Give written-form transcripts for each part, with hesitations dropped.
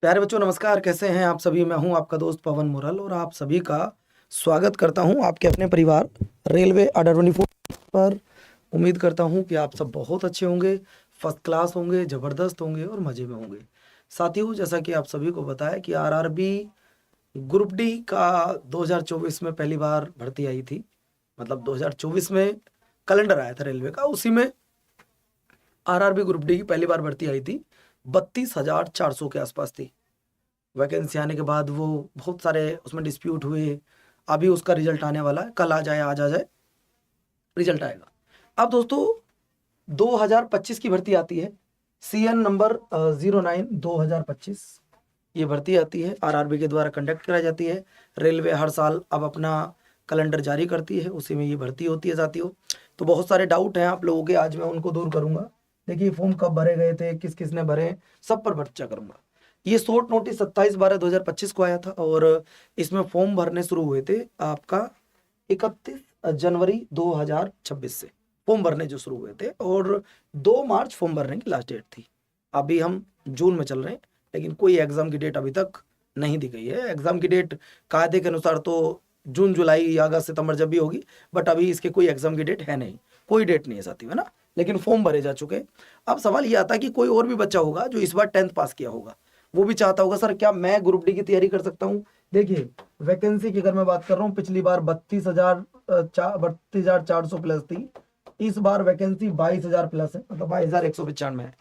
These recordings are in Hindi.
प्यारे बच्चों नमस्कार, कैसे हैं आप सभी। मैं हूं आपका दोस्त पवन मुरल और आप सभी का स्वागत करता हूं आपके अपने परिवार रेलवे अड्डा 24 पर। उम्मीद करता हूं कि आप सब बहुत अच्छे होंगे, फर्स्ट क्लास होंगे, ज़बरदस्त होंगे और मज़े में होंगे। साथियों, जैसा कि आप सभी को पता है कि आरआरबी ग्रुप डी का 2024 में पहली बार भर्ती आई थी। मतलब 2024 में कैलेंडर आया था रेलवे का, उसी में आरआरबी ग्रुप डी की पहली बार भर्ती आई थी। 32,400 के आसपास थी। वैकेंसी आने के बाद वो बहुत सारे उसमें डिस्प्यूट हुए। अभी उसका रिजल्ट आने वाला है, कल आ जाए आज आ जाए, रिजल्ट आएगा। अब दोस्तों 2025 की भर्ती आती है, CN नंबर 09 2025। ये भर्ती आती है, आरआरबी के द्वारा कंडक्ट कराई जाती है। रेलवे हर साल अब अपना कैलेंडर जारी करती है, उसी में ये भर्ती होती है साथियों। तो बहुत सारे डाउट हैं आप लोगों के, आज मैं उनको दूर करूंगा। देखिए फॉर्म कब भरे गए थे, किस किस ने भरे, सब पर चर्चा करूंगा। ये शॉर्ट नोटिस 27/12/2025 को आया था और इसमें फॉर्म भरने शुरू हुए थे आपका 31 जनवरी 2026 से फॉर्म भरने जो शुरू हुए थे, और 2 मार्च फॉर्म भरने की लास्ट डेट थी। अभी हम जून में चल रहे हैं, लेकिन कोई एग्जाम की डेट अभी तक नहीं दी गई है। एग्जाम की डेट कायदे के अनुसार तो जून जुलाई अगस्त सितंबर जब भी होगी, बट अभी इसके कोई एग्जाम की डेट है नहीं, कोई डेट नहीं है साथियों, है ना। लेकिन फॉर्म भरे जा चुके हैं। अब सवाल ये आता है कि कोई और भी बच्चा होगा जो इस बार 10th पास किया होगा, वो भी चाहता होगा सर क्या मैं ग्रुप डी की तैयारी कर सकता हूँ। देखिए वैकेंसी की अगर मैं बात कर रहा हूँ, पिछली बार 32,400 प्लस थी। इस बार वैकेंसी 22,000 प्लस है, मतलब 22,195 है।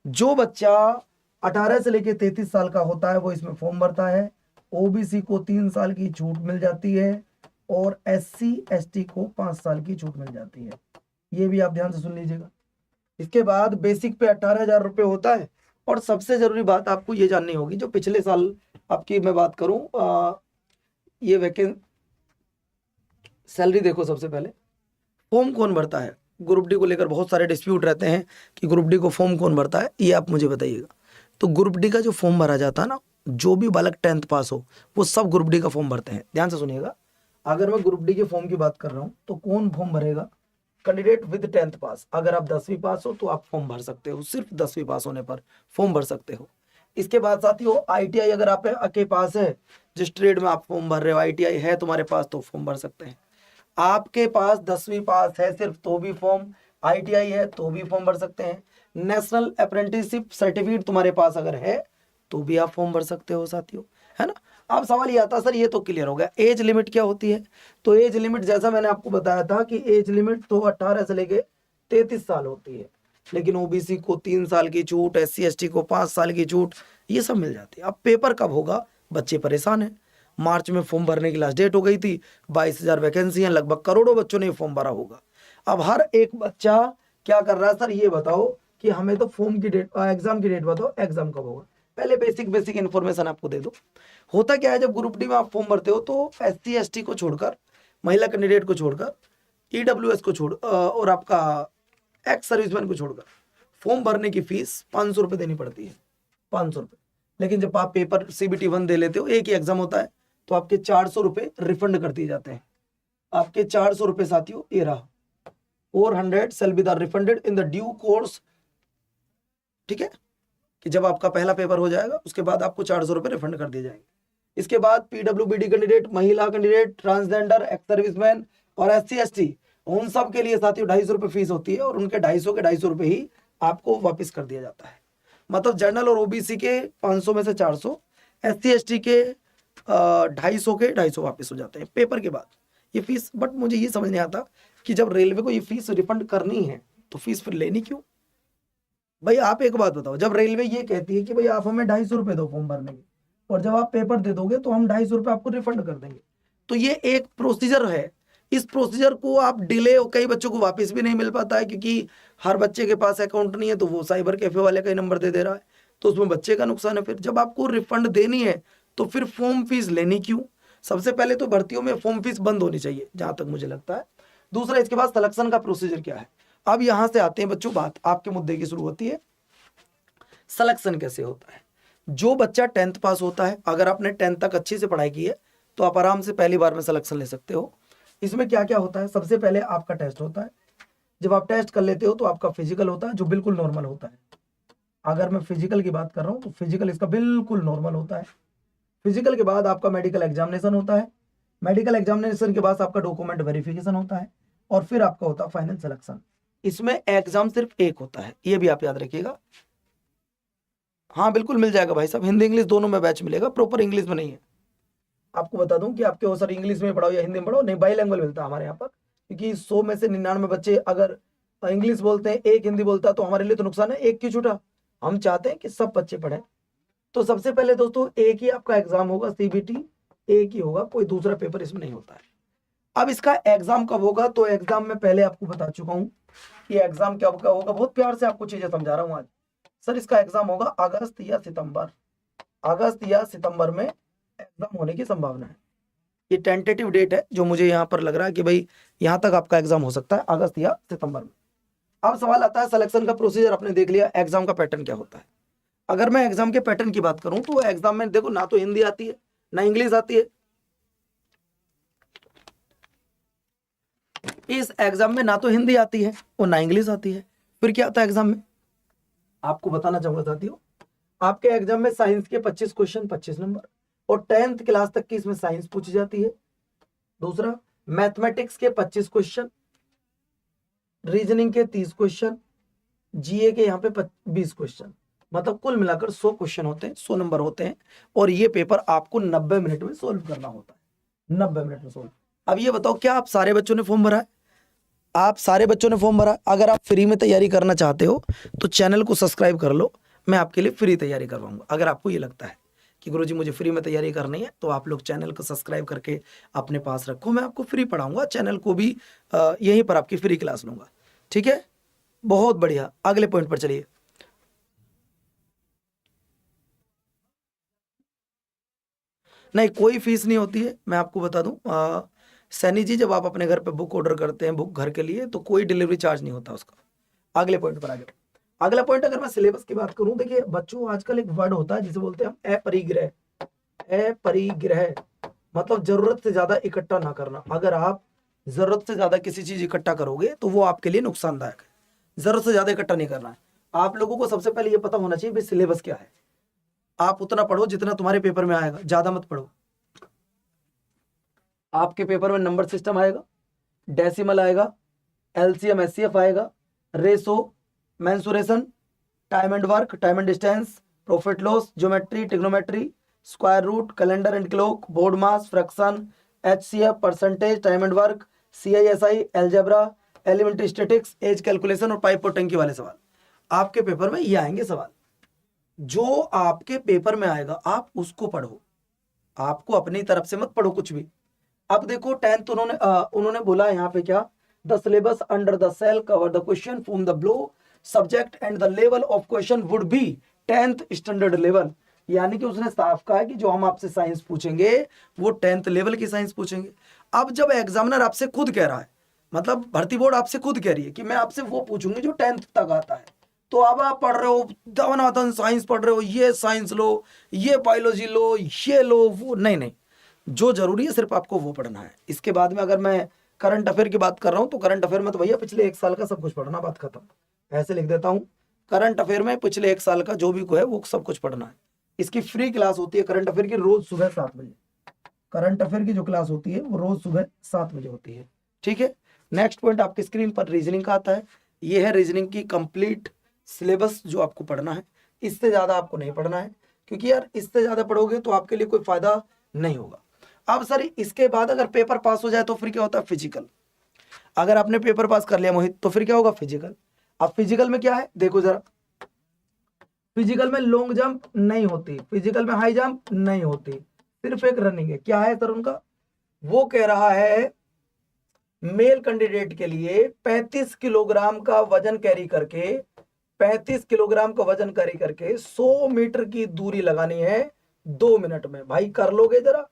जो बच्चा 18 से लेके 33 साल का होता है वो इसमें फॉर्म भरता है। ओबीसी को 3 साल की छूट मिल जाती है और SC ST को 5 साल की छूट मिल जाती है। ये भी आप ध्यान से सुन लीजिएगा। इसके बाद बेसिक पे 18,000 रुपये होता है। और सबसे जरूरी बात आपको ये जाननी होगी, जो पिछले साल आपकी मैं बात करूं, ये वैकेंट सैलरी देखो। सबसे पहले फॉर्म कौन भरता है ग्रुप डी को लेकर, बहुत सारे डिस्प्यूट रहते हैं कि ग्रुप डी को फॉर्म कौन भरता है, ये आप मुझे बताइएगा। तो ग्रुप डी का जो फॉर्म भरा जाता है ना, जो भी बालक 10th पास हो वो सब ग्रुप डी का फॉर्म भरते हैं। ध्यान से सुनिएगा, अगर मैं ग्रुप डी के फॉर्म की बात कर रहा हूँ तो कौन फॉर्म भरेगा, कैंडिडेट विद 10th पास। अगर आप 10वीं पास हो तो आप फॉर्म भर सकते हो, सिर्फ 10वीं पास होने पर फॉर्म भर सकते हो। इसके बाद साथियों ITI अगर आप के पास है, जिस ट्रेड में आप फॉर्म भर रहे हो ITI है तुम्हारे पास तो फॉर्म भर सकते हैं। आपके पास 10वीं पास है सिर्फ तो भी फॉर्म, ITI है तो भी फॉर्म भर सकते हैं। नेशनल अप्रेंटिसशिप सर्टिफिकेट तुम्हारे पास अगर है तो भी आप फॉर्म भर सकते हो साथियों, है ना। अब सवाल ये आता है सर ये तो क्लियर हो गया, एज लिमिट क्या होती है। तो एज लिमिट जैसा मैंने आपको बताया था कि एज लिमिट तो 18 से लेके 33 साल होती है, लेकिन ओबीसी को 3 साल की छूट, SC ST को 5 साल की छूट, ये सब मिल जाती है। अब पेपर कब होगा, बच्चे परेशान हैं। मार्च में फॉर्म भरने की लास्ट डेट हो गई थी, 22,000 वैकेंसी हैं, लगभग करोड़ों बच्चों ने फॉर्म भरा होगा। अब हर एक बच्चा क्या कर रहा है, सर ये बताओ कि हमें तो फॉर्म की डेट, एग्जाम की डेट बताओ, एग्जाम कब होगा। पहले बेसिक इन्फॉर्मेशन आपको दे दो। होता क्या है, जब ग्रुप डी में आप फॉर्म भरते हो तो SC ST को छोड़कर, महिला कैंडिडेट को छोड़कर, EWS को छोड़ और आपका एक्स सर्विसमैन को छोड़कर फॉर्म भरने की फीस 500 रुपये देनी पड़ती है, 500 रुपये। लेकिन जब आप पेपर CBT 1 दे लेते हो, एक ही एग्जाम होता है, तो आपके 400 रुपये रिफंड कर दिए जाते हैं। आपके 400 रुपये साथियों ये रहा, 400 shall be the refunded in the due course। ठीक है, कि जब आपका पहला पेपर हो जाएगा उसके बाद आपको 400 रुपये रिफंड कर दिए जाएंगे। इसके बाद PWBD कैंडिडेट, महिला कैंडिडेट, ट्रांसजेंडर, एक्स सर्विसमैन और SC ST, उन सब के लिए साथियों 250 रुपये फीस होती है और उनके 250 के 250 रुपये ही आपको वापस कर दिया जाता है। मतलब जनरल और OBC के 500 में से 400, SC ST के 250 के 250 वापस हो जाते हैं पेपर के बाद ये फीस। बट मुझे ये समझ नहीं आता कि जब रेलवे को ये फीस रिफंड करनी है तो फीस फिर लेनी क्यों। भाई आप एक बात बताओ, जब रेलवे ये कहती है कि भाई आप हमें 250 रुपये दो फॉर्म भरने के, और जब आप पेपर दे दोगे तो हम 250 रुपये आपको रिफंड कर देंगे, तो ये एक प्रोसीजर है। इस प्रोसीजर को आप डिले, कई बच्चों को वापस भी नहीं मिल पाता है क्योंकि हर बच्चे के पास अकाउंट नहीं है, तो वो साइबर कैफे वाले का ही नंबर दे रहा है, तो उसमें बच्चे का नुकसान है। फिर जब आपको रिफंड देनी है तो फिर फॉर्म फीस लेनी क्यों। सबसे पहले तो भर्तियों में फॉर्म फीस बंद होनी चाहिए जहां तक मुझे लगता है। दूसरा, इसके बाद सिलेक्शन का प्रोसीजर क्या है। अब यहां से आते हैं बच्चों, बात आपके मुद्दे की शुरू होती है, सिलेक्शन कैसे होता है। जो बच्चा 10th पास होता है, अगर आपने 10th तक अच्छे से पढ़ाई की है तो आप आराम से पहली बार में सिलेक्शन ले सकते हो। इसमें क्या क्या होता है, सबसे पहले आपका टेस्ट होता है। जब आप टेस्ट कर लेते हो तो आपका फिजिकल होता है जो बिल्कुल नॉर्मल होता है। अगर मैं फिजिकल की बात कर रहा हूँ तो फिजिकल इसका बिल्कुल नॉर्मल होता है। फिजिकल के बाद आपका मेडिकल एग्जामिनेशन होता है, मेडिकल एग्जामिनेशन के बाद आपका डॉक्यूमेंट वेरिफिकेशन होता है, और फिर आपका होता है फाइनल सिलेक्शन। इसमें एग्जाम सिर्फ एक होता है, ये भी आप याद रखिएगा। हाँ बिल्कुल मिल जाएगा भाई साहब, हिंदी इंग्लिश दोनों में बैच मिलेगा, प्रॉपर इंग्लिश में नहीं है। आपको बता दूं कि आपके वो सर इंग्लिश में पढ़ाओ या हिंदी में पढ़ाओ, नहीं बाईलैंग्वेज मिलता है हमारे यहाँ पर, क्योंकि 100 में से 99 बच्चे अगर इंग्लिश बोलते हैं, एक हिंदी बोलता है, तो हमारे लिए तो नुकसान है, एक क्यों छूटा। हम चाहते हैं कि सब बच्चे पढ़ें। तो सबसे पहले दोस्तों एक ही आपका एग्जाम होगा, सीबीटी एक ही होगा, कोई दूसरा पेपर इसमें नहीं होता है। अब इसका एग्जाम कब होगा, तो एग्जाम में पहले आपको बता चुका हूं कि एग्जाम कब का होगा, बहुत प्यार से आपको चीजें समझा रहा हूं आज। सर इसका एग्जाम होगा अगस्त या सितंबर, अगस्त या सितंबर में एग्जाम होने की संभावना है। ये टेंटेटिव डेट है जो मुझे यहाँ पर लग रहा है कि भाई यहाँ तक आपका एग्जाम हो सकता है, अगस्त या सितंबर में। अब सवाल आता है सिलेक्शन का प्रोसीजर आपने देख लिया, एग्जाम का पैटर्न क्या होता है। अगर मैं एग्जाम के पैटर्न की बात करूं तो एग्जाम में देखो ना तो हिंदी आती है ना इंग्लिश आती है। इस एग्जाम में ना तो हिंदी आती है और ना इंग्लिश आती है। फिर क्या आता है एग्जाम में, आपको बताना चाहूंगा साथियों, आपके एग्जाम में साइंस के 25 क्वेश्चन 25 नंबर, और 10th क्लास तक की इसमें साइंस पूछी जाती है। दूसरा मैथमेटिक्स के 25 क्वेश्चन, रीजनिंग के 30 क्वेश्चन, जीए के यहाँ पे 20 क्वेश्चन, मतलब कुल मिलाकर 100 क्वेश्चन होते हैं, 100 नंबर होते हैं, और ये पेपर आपको 90 मिनट में सोल्व करना होता है, 90 मिनट में सोल्व। अब ये बताओ क्या आप सारे बच्चों ने फॉर्म भरा है? आप सारे बच्चों ने फॉर्म भरा? अगर आप फ्री में तैयारी करना चाहते हो तो चैनल को सब्सक्राइब कर लो, मैं आपके लिए फ्री तैयारी करवाऊंगा। अगर आपको ये लगता है कि गुरुजी मुझे फ्री में तैयारी करनी है, तो आप लोग चैनल को सब्सक्राइब करके अपने पास रखो, मैं आपको फ्री पढ़ाऊंगा, चैनल को भी यहीं पर आपकी फ्री क्लास लूंगा, ठीक है। बहुत बढ़िया, अगले पॉइंट पर चलिए। नहीं कोई फीस नहीं होती है, मैं आपको बता दूं सैनी जी, जब आप अपने घर पे बुक ऑर्डर करते हैं बुक घर के लिए, तो कोई डिलीवरी चार्ज नहीं होता उसका। अगले पॉइंट पर आगे, अगला पॉइंट अगर मैं सिलेबस की बात करूं, देखिए बच्चों आजकल एक वर्ड होता है जिसे बोलते हैं हम अपरिग्रह। अपरिग्रह मतलब जरूरत से ज्यादा इकट्ठा ना करना। अगर आप जरूरत से ज्यादा किसी चीज इकट्ठा करोगे तो वो आपके लिए नुकसानदायक है। जरूरत से ज्यादा इकट्ठा नहीं करना है। आप लोगों को सबसे पहले ये पता होना चाहिए सिलेबस क्या है। आप उतना पढ़ो जितना तुम्हारे पेपर में आएगा, ज्यादा मत पढ़ो। आपके पेपर में नंबर सिस्टम आएगा, डेसिमल आएगा, एलसीएम एचसीएफ आएगा, ratio, mensuration, time and work, time and distance, profit loss, geometry, trigonometry, square root, calendar and clock, BODMAS, fraction, HCF, percentage, time and work, CI SI, algebra, elementary statistics, age calculation और पाइप और टंकी वाले सवाल आपके पेपर में ये आएंगे सवाल। जो आपके पेपर में आएगा आप उसको पढ़ो, आपको अपनी तरफ से मत पढ़ो कुछ भी। अब देखो 10th उन्होंने बोला यहाँ पे क्या, the syllabus under the cell cover the question from the below subject and the level of question would be 10th standard level. यानी कि उसने साफ कहा है कि जो हम आपसे साइंस पूछेंगे वो 10th लेवल की साइंस पूछेंगे। अब जब एग्जामिनर आपसे खुद कह रहा है, मतलब भर्ती बोर्ड आपसे खुद कह रही है कि मैं आपसे वो पूछूंगी जो 10th तक आता है, तो अब आप पढ़ रहे हो दवनाथन साइंस पढ़ रहे हो, ये साइंस लो, ये बायोलॉजी लो, ये लो, वो नहीं, जो जरूरी है सिर्फ आपको वो पढ़ना है। इसके बाद में अगर मैं करंट अफेयर की बात कर रहा हूं तो करंट अफेयर में तो भैया पिछले 1 साल का सब कुछ पढ़ना, बात खत्म। ऐसे लिख देता हूं, करंट अफेयर में पिछले 1 साल का जो भी है वो सब कुछ पढ़ना है। इसकी फ्री क्लास होती है करंट अफेयर की, रोज सुबह 7 बजे। करंट अफेयर की जो क्लास होती है वो रोज सुबह 7 बजे होती है, ठीक है। नेक्स्ट पॉइंट आपकी स्क्रीन पर रीजनिंग का आता है। ये है रीजनिंग की कंप्लीट सिलेबस जो आपको पढ़ना है। इससे ज्यादा आपको नहीं पढ़ना है, क्योंकि यार इससे ज्यादा पढ़ोगे तो आपके लिए कोई फायदा नहीं होगा। अब सर इसके बाद अगर पेपर पास हो जाए तो फिर क्या होता है, फिजिकल। अगर आपने पेपर पास कर लिया मोहित तो फिर क्या होगा, फिजिकल। अब फिजिकल में क्या है देखो जरा, फिजिकल में लॉन्ग जंप नहीं होती, फिजिकल में हाई जंप नहीं होती, सिर्फ एक रनिंग है। क्या है सर उनका, वो कह रहा है मेल कैंडिडेट के लिए 35 किलोग्राम का वजन कैरी करके 35 किलोग्राम का वजन कैरी करके 100 मीटर की दूरी लगानी है 2 मिनट में। भाई कर लोगे जरा,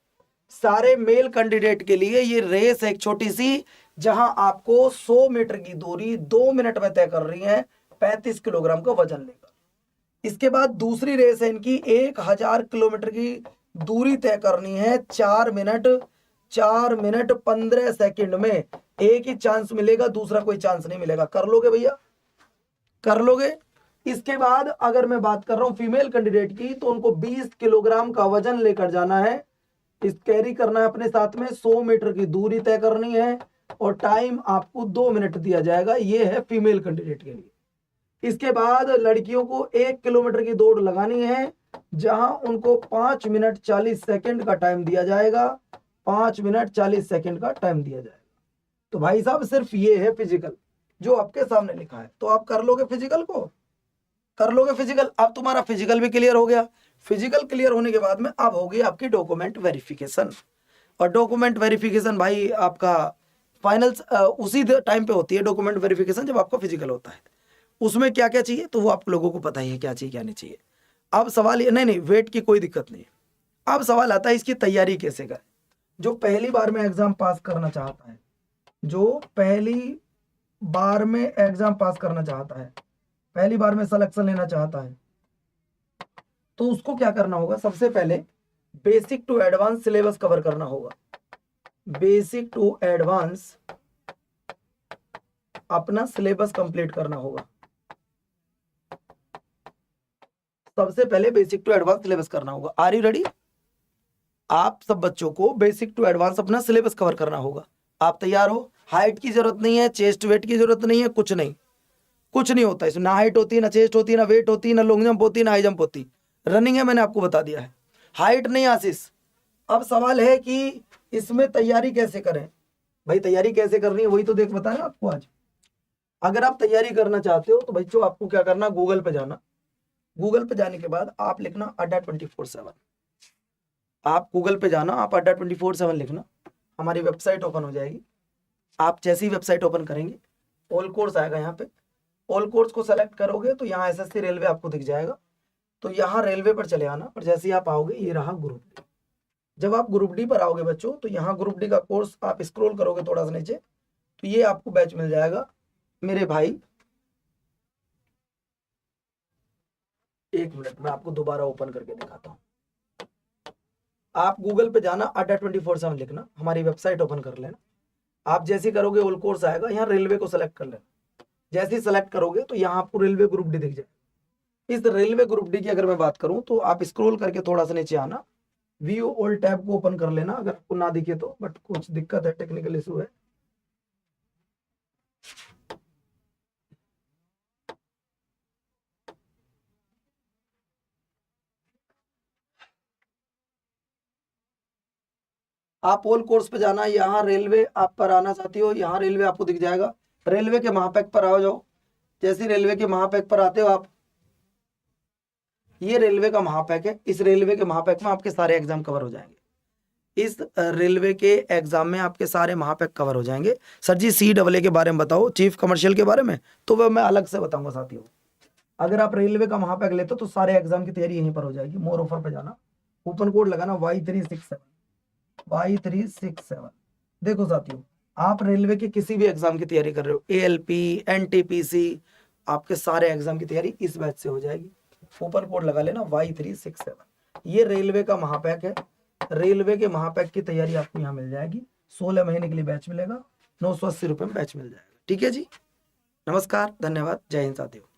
सारे मेल कैंडिडेट के लिए ये रेस है एक छोटी सी, जहां आपको 100 मीटर की दूरी 2 मिनट में तय कर रही है 35 किलोग्राम का वजन लेकर। इसके बाद दूसरी रेस है इनकी 1000 किलोमीटर की दूरी तय करनी है 4 मिनट 15 सेकंड में। एक ही चांस मिलेगा, दूसरा कोई चांस नहीं मिलेगा। कर लोगे भैया, कर लोगे? इसके बाद अगर मैं बात कर रहा हूं फीमेल कैंडिडेट की, तो उनको 20 किलोग्राम का वजन लेकर जाना है, इस कैरी करना है अपने साथ में, 100 मीटर की दूरी तय करनी है और टाइम आपको 2 मिनट दिया जाएगा। ये है फीमेल कैंडिडेट के लिए। इसके बाद लड़कियों को 1 किलोमीटर की दौड़ लगानी है, जहां उनको 5 मिनट 40 सेकंड का टाइम दिया जाएगा, 5 मिनट 40 सेकंड का टाइम दिया जाएगा। तो भाई साहब सिर्फ ये है फिजिकल जो आपके सामने लिखा है। तो आप कर लोगे फिजिकल को, कर लोगे फिजिकल। अब तुम्हारा फिजिकल भी क्लियर हो गया। फिजिकल क्लियर होने के बाद में अब होगी आपकी डॉक्यूमेंट वेरिफिकेशन। और डॉक्यूमेंट वेरिफिकेशन भाई आपका फाइनल उसी टाइम पे होती है डॉक्यूमेंट वेरिफिकेशन जब आपका फिजिकल होता है। उसमें क्या क्या चाहिए तो वो आप लोगों को पता ही है क्या चाहिए क्या नहीं चाहिए। अब सवाल ये, नहीं वेट की कोई दिक्कत नहीं है। अब सवाल आता है इसकी तैयारी कैसे करें। जो पहली बार में एग्जाम पास करना चाहता है, जो पहली बार में एग्जाम पास करना चाहता है, पहली बार में सिलेक्शन लेना चाहता है, तो उसको क्या करना होगा, सबसे पहले basic to advance syllabus cover करना होगा। बेसिक टू एडवांस अपना सिलेबस कंप्लीट करना होगा। सबसे पहले बेसिक टू एडवांस सिलेबस करना होगा। Are you ready? आप सब बच्चों को बेसिक टू एडवांस अपना सिलेबस कवर करना होगा। आप तैयार हो? हाइट की जरूरत नहीं है, चेस्ट वेट की जरूरत नहीं है, कुछ नहीं, कुछ नहीं होता इसमें। ना हाइट होती है, ना चेस्ट होती है, ना वेट होती है, ना लॉन्ग जंप होती है, ना हाई जंप होती। रनिंग है, मैंने आपको बता दिया है। हाइट नहीं आशीष। अब सवाल है कि इसमें तैयारी कैसे करें। भाई तैयारी कैसे करनी है वही तो देख बताया आपको आज। अगर आप तैयारी करना चाहते हो तो बच्चों आपको क्या करना, गूगल पे जाना। गूगल पे जाने के बाद आप लिखना अड्डा 24/7। आप गूगल पे जाना, आप अड्डा 24/7 लिखना, हमारी वेबसाइट ओपन हो जाएगी। आप जैसी वेबसाइट ओपन करेंगे ऑल कोर्स आएगा। यहाँ पे ऑल कोर्स को सेलेक्ट करोगे तो यहाँ एसएससी रेलवे आपको दिख जाएगा। तो यहाँ रेलवे पर चले आना और जैसे ही आप आओगे ये रहा ग्रुप डी। जब आप ग्रुप डी पर आओगे बच्चों तो यहाँ ग्रुप डी का कोर्स आप स्क्रॉल करोगे थोड़ा सा नीचे तो ये आपको बैच मिल जाएगा। मेरे भाई एक मिनट में आपको दोबारा ओपन करके दिखाता हूँ। आप गूगल पे जाना, अड्डा 24/7 लिखना, हमारी वेबसाइट ओपन कर लेना। आप जैसे करोगे ऑल कोर्स आएगा, यहाँ रेलवे को सिलेक्ट कर लेना। जैसे ही सिलेक्ट करोगे तो यहाँ आपको रेलवे ग्रुप डी दिख जाए। इस रेलवे ग्रुप डी की अगर मैं बात करूं तो आप स्क्रॉल करके थोड़ा सा नीचे आना, व्यू ऑल टैब को ओपन कर लेना अगर आपको ना दिखे तो, बट कुछ दिक्कत है, टेक्निकल इशू है। आप ऑल कोर्स पे जाना, यहाँ रेलवे आप पर आना चाहती हो, यहाँ रेलवे आपको दिख जाएगा। रेलवे के महापैक पर आओ जाओ। जैसे रेलवे के महापैक पर आते हो आप, ये रेलवे का महापैक है। इस रेलवे के महापैक में आपके सारे एग्जाम कवर हो जाएंगे। इस रेलवे के एग्जाम में आपके सारे महापैक कवर हो जाएंगे। सर जी CAA के बारे में बताओ, चीफ कमर्शियल के बारे में, तो वह मैं अलग से बताऊंगा साथियों। अगर आप रेलवे का महापैक लेते हो तो सारे एग्जाम की तैयारी यहीं पर हो जाएगी। मोर ऑफर पे जाना, कूपन कोड लगाना Y367। देखो साथियों, आप रेलवे के किसी भी एग्जाम की तैयारी कर रहे हो, ALP NTPC, आपके सारे एग्जाम की तैयारी इस बैच से हो जाएगी। कूपन कोड लगा लेना Y367। ये रेलवे का महापैक है। रेलवे के महापैक की तैयारी आपको यहाँ मिल जाएगी। 16 महीने के लिए बैच मिलेगा, 980 रुपये में बैच मिल जाएगा। ठीक है जी, नमस्कार, धन्यवाद, जय हिंद साथियों।